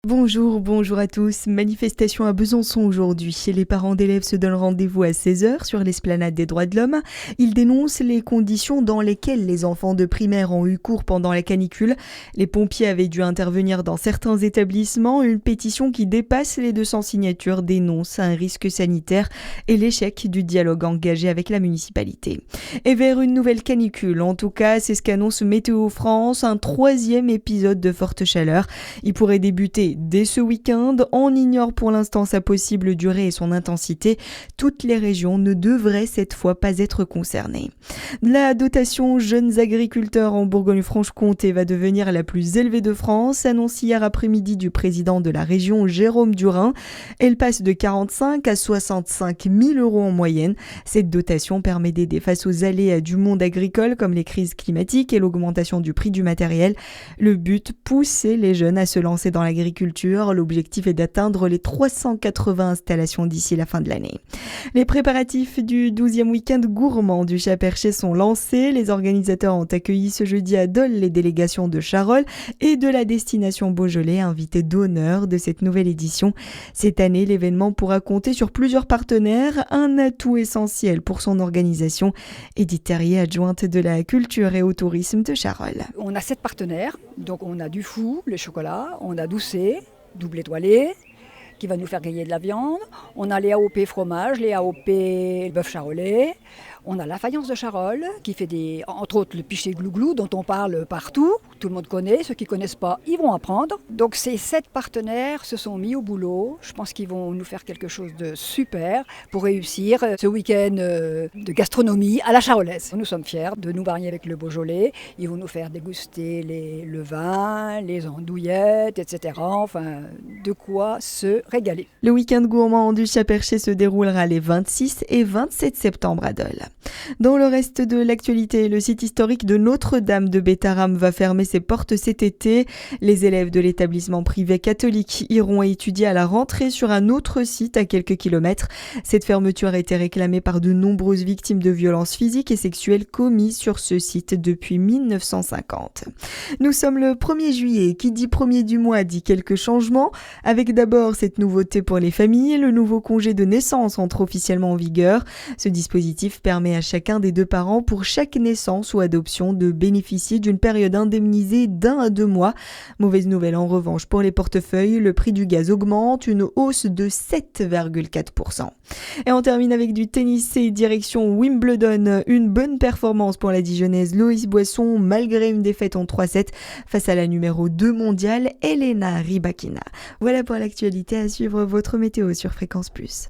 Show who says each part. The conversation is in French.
Speaker 1: Bonjour à tous. Manifestation à Besançon aujourd'hui. Les parents d'élèves se donnent rendez-vous à 16h sur l'esplanade des droits de l'homme. Ils dénoncent les conditions dans lesquelles les enfants de primaire ont eu cours pendant la canicule. Les pompiers avaient dû intervenir dans certains établissements. Une pétition qui dépasse les 200 signatures dénonce un risque sanitaire et l'échec du dialogue engagé avec la municipalité. Et vers une nouvelle canicule, en tout cas, c'est ce qu'annonce Météo France, un 3e épisode de forte chaleur. Il pourrait débuter dès ce week-end. On ignore pour l'instant sa possible durée et son intensité. Toutes les régions ne devraient cette fois pas être concernées. La dotation jeunes agriculteurs en Bourgogne-Franche-Comté va devenir la plus élevée de France, annonce hier après-midi du président de la région Jérôme Durin. Elle passe de 45 à 65 000 euros en moyenne. Cette dotation permet d'aider face aux aléas du monde agricole comme les crises climatiques et l'augmentation du prix du matériel. Le but, pousser les jeunes à se lancer dans l'agriculture. L'objectif est d'atteindre les 380 installations d'ici la fin de l'année. Les préparatifs du 12e week-end gourmand du Chat-Perché sont lancés. Les organisateurs ont accueilli ce jeudi à Dole les délégations de Charolles et de la destination Beaujolais, invités d'honneur de cette nouvelle édition. Cette année, l'événement pourra compter sur plusieurs partenaires, un atout essentiel pour son organisation. Edith Terrier, adjointe de la culture et au tourisme de Charolles.
Speaker 2: On a 7 partenaires, donc on a Dufou, le chocolat, on a Doucet, double étoilé, qui va nous faire gagner de la viande. On a les AOP fromage, les AOP bœuf charolais. On a la faïence de Charolles, qui fait entre autres le pichet glouglou dont on parle partout. Tout le monde connaît, ceux qui ne connaissent pas, ils vont apprendre. Donc ces 7 partenaires se sont mis au boulot. Je pense qu'ils vont nous faire quelque chose de super pour réussir ce week-end de gastronomie à la charolaise. Nous sommes fiers de nous marier avec le Beaujolais. Ils vont nous faire déguster le vin, les andouillettes, etc. Enfin, de quoi se régaler.
Speaker 1: Le week-end gourmand du Chat-Perché se déroulera les 26 et 27 septembre à Dole. Dans le reste de l'actualité, le site historique de Notre-Dame de Bétharram va fermer ses portes cet été. Les élèves de l'établissement privé catholique iront étudier à la rentrée sur un autre site à quelques kilomètres. Cette fermeture a été réclamée par de nombreuses victimes de violences physiques et sexuelles commises sur ce site depuis 1950. Nous sommes le 1er juillet. Qui dit 1er du mois dit quelques changements. Avec d'abord cette nouveauté pour les familles, le nouveau congé de naissance entre officiellement en vigueur. Ce dispositif permet à chacun des 2 parents pour chaque naissance ou adoption de bénéficier d'une période indemnisée d'1 à 2 mois. Mauvaise nouvelle en revanche pour les portefeuilles, le prix du gaz augmente, une hausse de 7,4%. Et on termine avec du tennis et direction Wimbledon. Une bonne performance pour la Dijonnaise Loïs Boisson malgré une défaite en 3-7 face à la numéro 2 mondiale Elena Rybakina. Voilà pour l'actualité, à suivre votre météo sur Fréquence Plus.